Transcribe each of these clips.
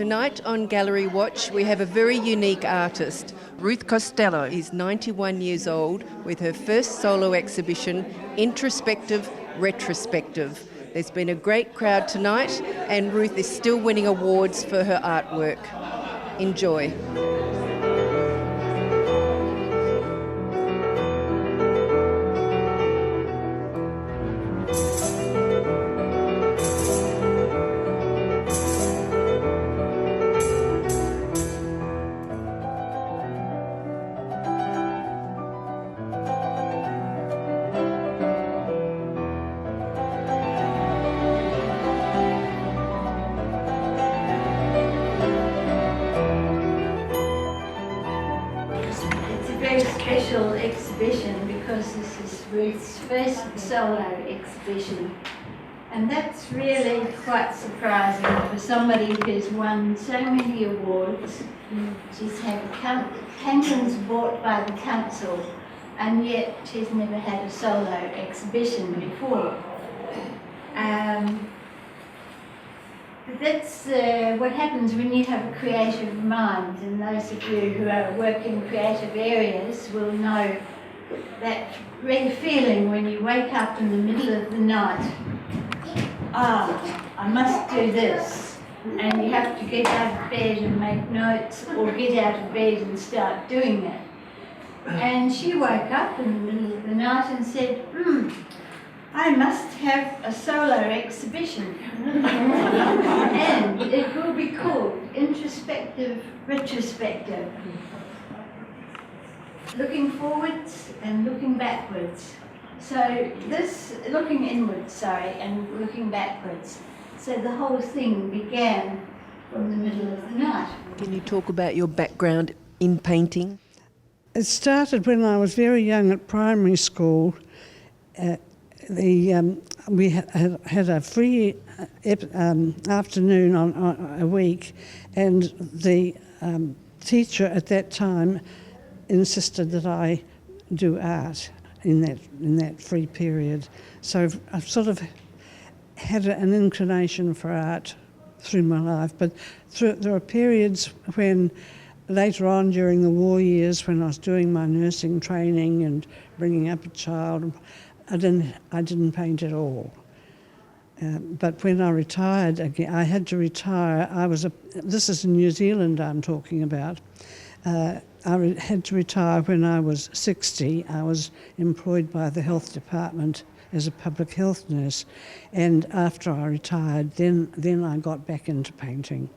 Tonight on Gallery Watch we have a very unique artist. Ruth Costello is 91 years old with her first solo exhibition, Introspective Retrospective. There's been a great crowd tonight and Ruth is still winning awards for her artwork. Enjoy. Very special exhibition because this is Ruth's first solo exhibition, and that's really quite surprising for somebody who's won so many awards. She's had paintings bought by the council, and yet she's never had a solo exhibition before. That's what happens when you have a creative mind, and those of you who work in creative areas will know that real feeling when you wake up in the middle of the night, I must do this, and you have to get out of bed and make notes or get out of bed and start doing it. And she woke up in the middle of the night and said, I must have a solo exhibition. And it will be called Introspective Retrospective. Looking forwards and looking backwards. So this, looking inwards, and looking backwards. So the whole thing began from the middle of the night. Can you talk about your background in painting? It started when I was very young at primary school. We had a free afternoon on a week, and the teacher at that time insisted that I do art in that free period. So I've sort of had an inclination for art through my life, but there are periods when later on during the war years, when I was doing my nursing training and bringing up a child, I didn't paint at all. But when I retired again, I had to retire. This is in New Zealand I'm talking about. I had to retire when I was 60. I was employed by the health department as a public health nurse. And after I retired, then I got back into painting.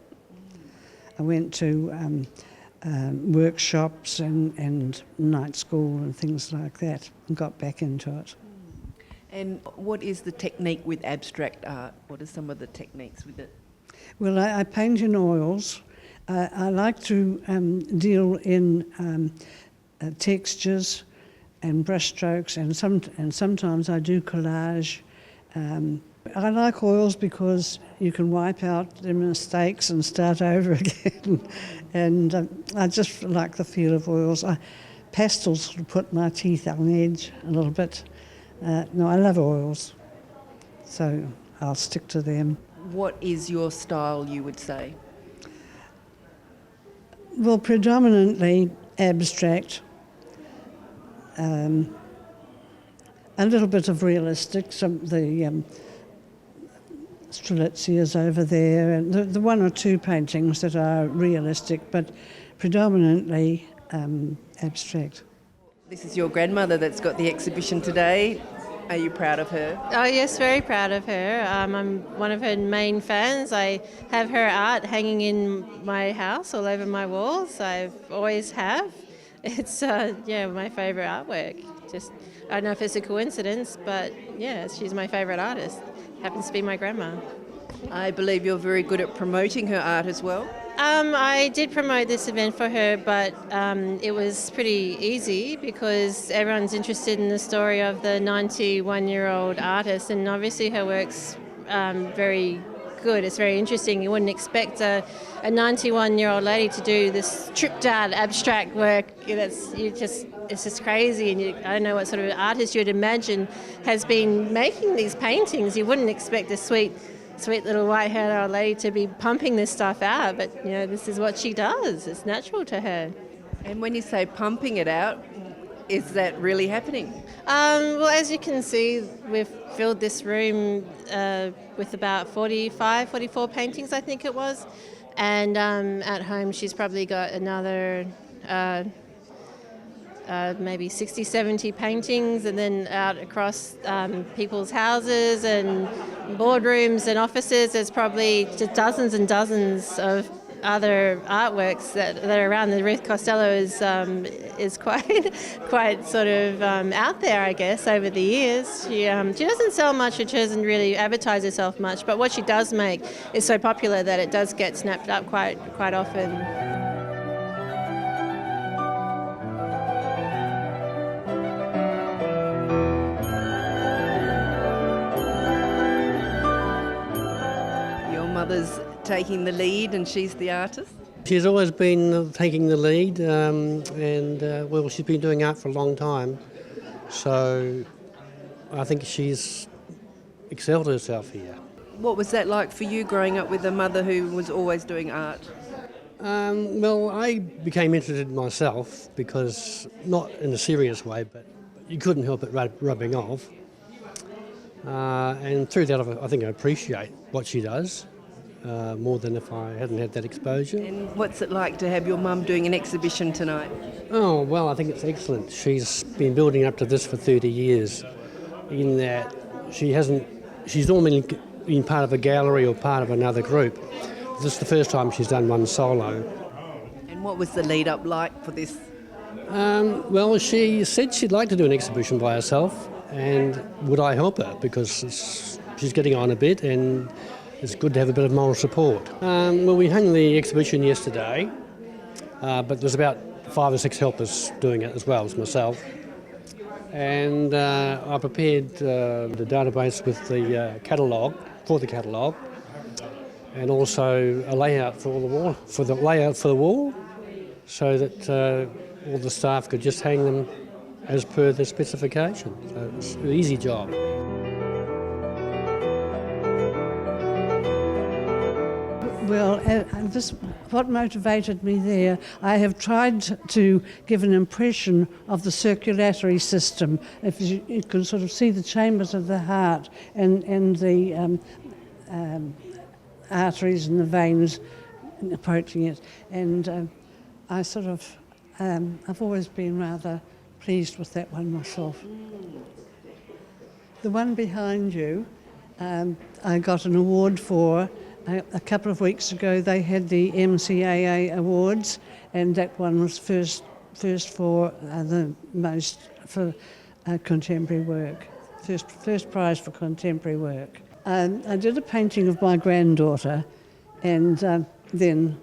I went to workshops and night school and things like that and got back into it. And what is the technique with abstract art? What are some of the techniques with it? Well, I paint in oils. I like to deal in textures and brushstrokes, and sometimes I do collage. I like oils because you can wipe out the mistakes and start over again. And I just like the feel of oils. Pastels put my teeth on edge a little bit. No, I love oils, so I'll stick to them. What is your style, you would say? Well, predominantly abstract, a little bit of realistic, the Strelitzias over there, and the one or two paintings that are realistic, but predominantly abstract. This is your grandmother that's got the exhibition today. Are you proud of her? Oh yes, very proud of her. I'm one of her main fans. I have her art hanging in my house all over my walls. I always have. It's my favourite artwork. I don't know if it's a coincidence, but yeah, she's my favourite artist. Happens to be my grandma. I believe you're very good at promoting her art as well. I did promote this event for her, but it was pretty easy because everyone's interested in the story of the 91-year-old artist, and obviously her work's very good. It's very interesting. You wouldn't expect a 91-year-old lady to do this tripped out abstract work. It's just crazy, and I don't know what sort of artist you'd imagine has been making these paintings. You wouldn't expect a sweet sweet little white-haired old lady to be pumping this stuff out, but this is what she does. It's natural to her. And when you say pumping it out, is that really happening? Well, as you can see, we've filled this room with about 45, 44 paintings, I think it was. And at home, she's probably got another maybe 60, 70 paintings, and then out across people's houses and boardrooms and offices, there's probably just dozens and dozens of other artworks that are around. The Ruth Costello is quite sort of out there, I guess, over the years. She doesn't sell much, she doesn't really advertise herself much, but what she does make is so popular that it does get snapped up quite often. Your mother's taking the lead and she's the artist? She's always been taking the lead, and she's been doing art for a long time. So I think she's excelled herself here. What was that like for you growing up with a mother who was always doing art? I became interested myself because, not in a serious way, but you couldn't help it rubbing off. And through that, I think I appreciate what she does. More than if I hadn't had that exposure. And what's it like to have your mum doing an exhibition tonight? Oh, well, I think it's excellent. She's been building up to this for 30 years, in that she's normally been part of a gallery or part of another group. This is the first time she's done one solo. And what was the lead up like for this? Well, she said she'd like to do an exhibition by herself, and would I help her, because she's getting on a bit, and it's good to have a bit of moral support. We hung the exhibition yesterday, but there's about 5 or 6 helpers doing it as well as myself. And I prepared the database with the catalogue, and also a layout for the wall, so that all the staff could just hang them as per the specification. So it's an easy job. Well, what motivated me there, I have tried to give an impression of the circulatory system. If you can sort of see the chambers of the heart and the arteries and the veins approaching it. And I've always been rather pleased with that one myself. The one behind you, I got an award for. A couple of weeks ago they had the MCAA awards, and that one was first for contemporary work, first prize for contemporary work. I did a painting of my granddaughter, and then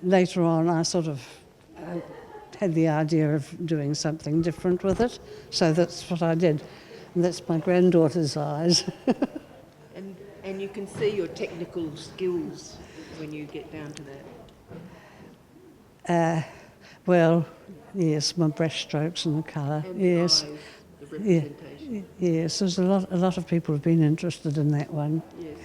later on I sort of had the idea of doing something different with it, so that's what I did, and that's my granddaughter's eyes. And you can see your technical skills when you get down to that. Well, yes, my brush strokes and the colour. And yes, the representation. Yes. There's a lot of people have been interested in that one. Yes.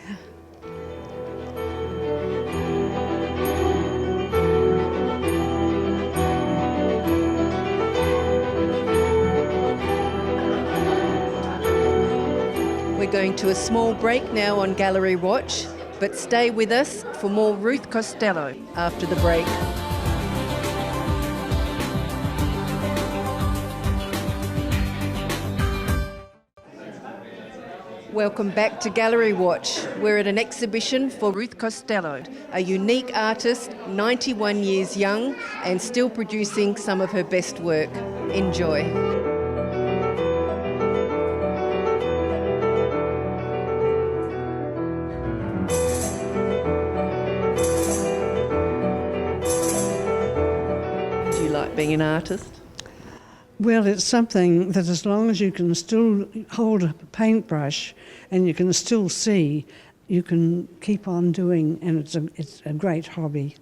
We're going to a small break now on Gallery Watch, but stay with us for more Ruth Costello after the break. Welcome back to Gallery Watch. We're at an exhibition for Ruth Costello, a unique artist, 91 years young and still producing some of her best work. Enjoy. Being an artist? Well, it's something that as long as you can still hold a paintbrush and you can still see, you can keep on doing, and it's a great hobby.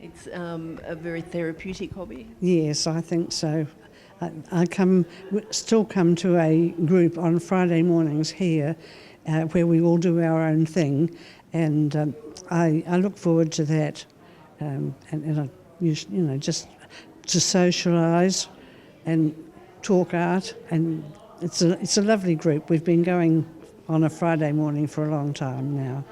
It's a very therapeutic hobby? Yes, I think so. I still come to a group on Friday mornings here where we all do our own thing, and I look forward to that, and just to socialise and talk art, and it's a lovely group. We've been going on a Friday morning for a long time now.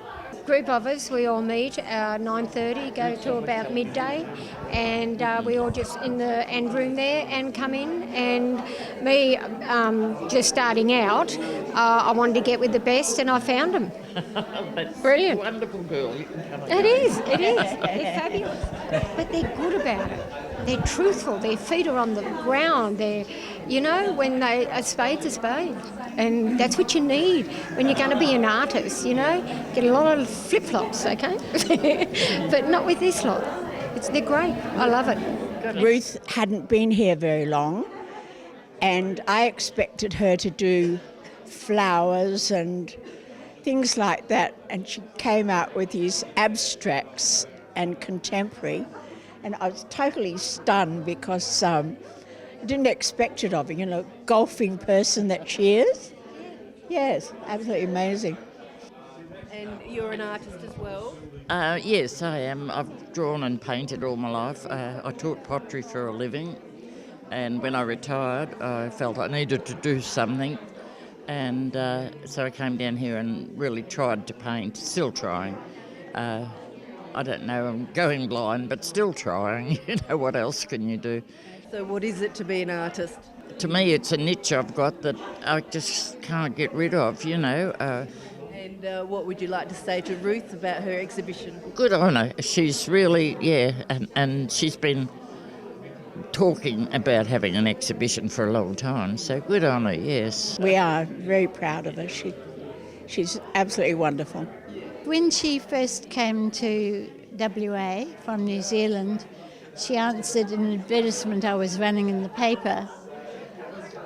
Group of us, we all meet 9:30, go to about midday, and we all just in the end room there and come in. And me, just starting out, I wanted to get with the best, and I found them. Brilliant. Wonderful girl. You can come It is. They're fabulous. But they're good about it. They're truthful. Their feet are on the ground. They're, when a spade's a spade. And that's what you need when you're going to be an artist, Get a lot of flip-flops, okay? But not with this lot. They're great. I love it. Ruth hadn't been here very long, and I expected her to do flowers and things like that, and she came out with these abstracts and contemporary, and I was totally stunned because I didn't expect it of her, golfing person that she is. Yes, absolutely amazing. And you're an artist as well? Yes, I am. I've drawn and painted all my life. I taught pottery for a living, and when I retired, I felt I needed to do something, and so I came down here and really tried to paint, still trying. I don't know, I'm going blind, but still trying. What else can you do? So what is it to be an artist? To me, it's a niche I've got that I just can't get rid of, And what would you like to say to Ruth about her exhibition? Good on her. She's really, and she's been talking about having an exhibition for a long time, so good on her, yes. We are very proud of her. She's absolutely wonderful. When she first came to WA from New Zealand, she answered an advertisement I was running in the paper.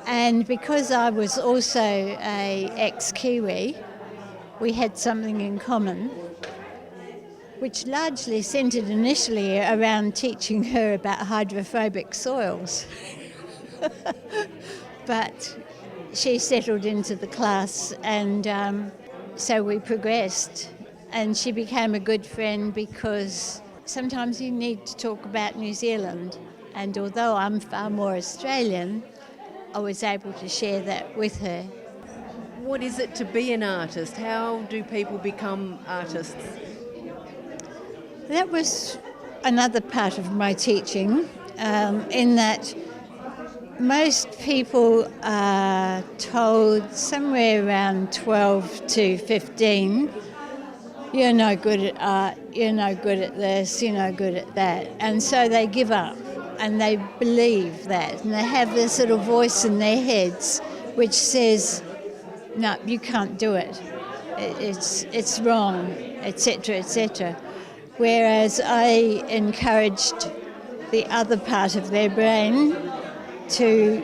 And because I was also a ex-Kiwi, we had something in common, which largely centred initially around teaching her about hydrophobic soils. But she settled into the class, and so we progressed. And she became a good friend because sometimes you need to talk about New Zealand. And although I'm far more Australian, I was able to share that with her. What is it to be an artist? How do people become artists? That was another part of my teaching, in that most people are told somewhere around 12 to 15, you're no good at art, you're no good at this, you're no good at that. And so they give up and they believe that. And they have this little voice in their heads which says, no, you can't do it. It's wrong, etc., etc. Whereas I encouraged the other part of their brain to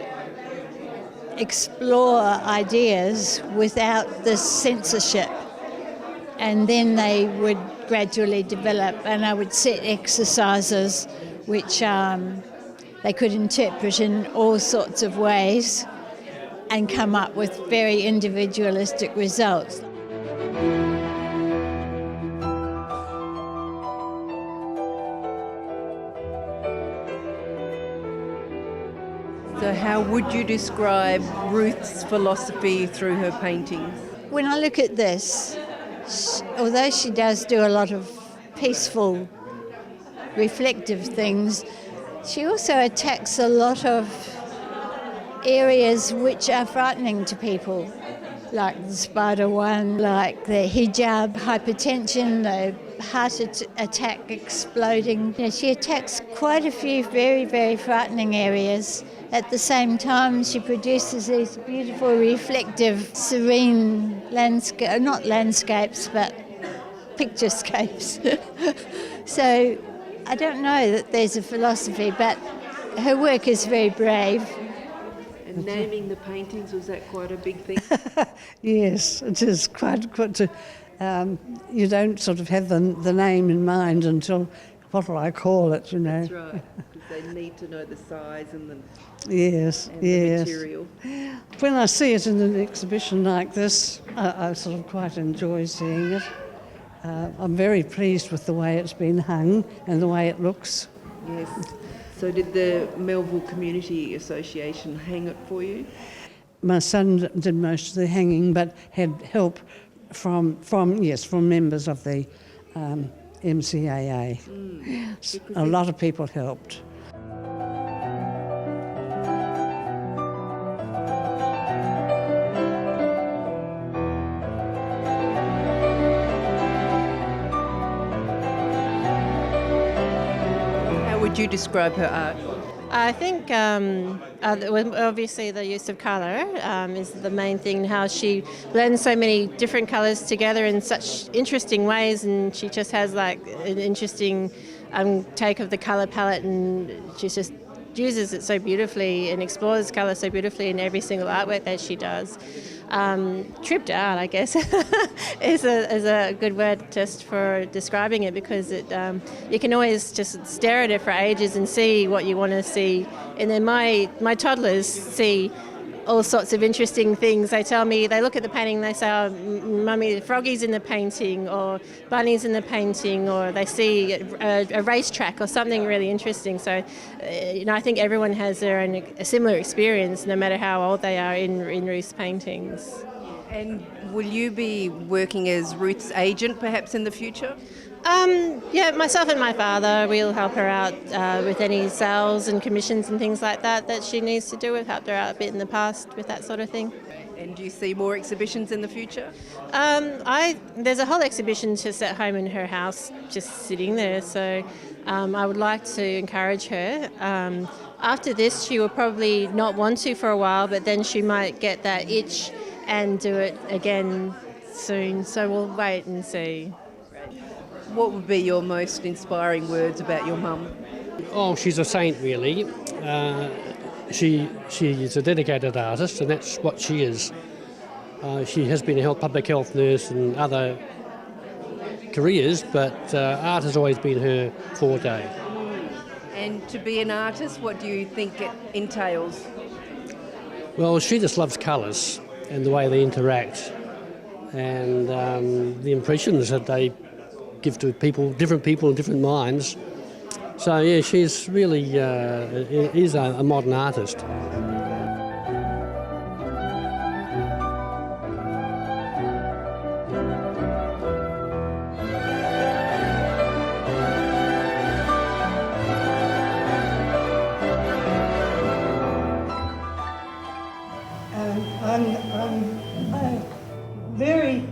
explore ideas without this censorship. And then they would gradually develop, and I would set exercises which they could interpret in all sorts of ways and come up with very individualistic results. So how would you describe Ruth's philosophy through her paintings? When I look at this, although she does do a lot of peaceful, reflective things, she also attacks a lot of areas which are frightening to people, like the spider one, like the hijab, hypertension, the heart attack exploding. She attacks quite a few very, very frightening areas. At the same time, she produces these beautiful, reflective, serene not landscapes, but picturescapes. So I don't know that there's a philosophy, but her work is very brave. And naming the paintings, was that quite a big thing? Yes, it is quite you don't sort of have the name in mind until, what will I call it, That's right, because they need to know the size and the Yes. material. When I see it in an exhibition like this, I sort of quite enjoy seeing it. I'm very pleased with the way it's been hung and the way it looks. Yes. So did the Melville Community Association hang it for you? My son did most of the hanging, but had help from members of the MCAA. A lot of people helped. How would you describe her art? I think obviously the use of colour is the main thing, how she blends so many different colours together in such interesting ways, and she just has like an interesting take of the colour palette, and she just uses it so beautifully and explores colour so beautifully in every single artwork that she does. Tripped out, I guess, is a good word just for describing it, because you can always just stare at it for ages and see what you want to see. And then my toddlers see all sorts of interesting things. They tell me, they look at the painting and they say, "Oh, Mummy, the froggy's in the painting," or "Bunny's in the painting," or they see a racetrack or something really interesting. So, I think everyone has a similar experience, no matter how old they are, in Ruth's paintings. And will you be working as Ruth's agent perhaps in the future? Yeah, myself and my father, we'll help her out with any sales and commissions and things like that she needs to do. We've helped her out a bit in the past with that sort of thing. And do you see more exhibitions in the future? There's a whole exhibition just at home in her house, just sitting there. So I would like to encourage her. After this, she will probably not want to for a while, but then she might get that itch and do it again soon. So we'll wait and see. What would be your most inspiring words about your mum? Oh, she's a saint, really. She is a dedicated artist, and that's what she is. She has been a public health nurse and other careers, but art has always been her forte. And to be an artist, what do you think it entails? Well, she just loves colours and the way they interact, and the impressions that they give to different people in different minds. So yeah, she's really is a modern artist. I'm very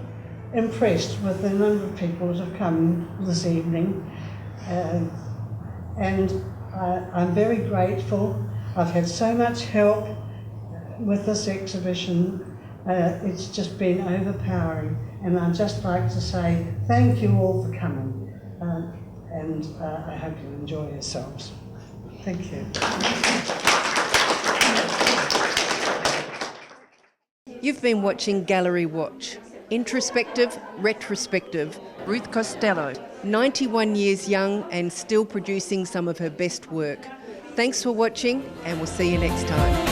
impressed with the number of people that have come this evening, and I'm very grateful. I've had so much help with this exhibition. It's just been overpowering, and I'd just like to say thank you all for coming, and I hope you enjoy yourselves. Thank you. You've been watching Gallery Watch. Introspective, retrospective. Ruth Costello, 91 years young and still producing some of her best work. Thanks for watching, and we'll see you next time.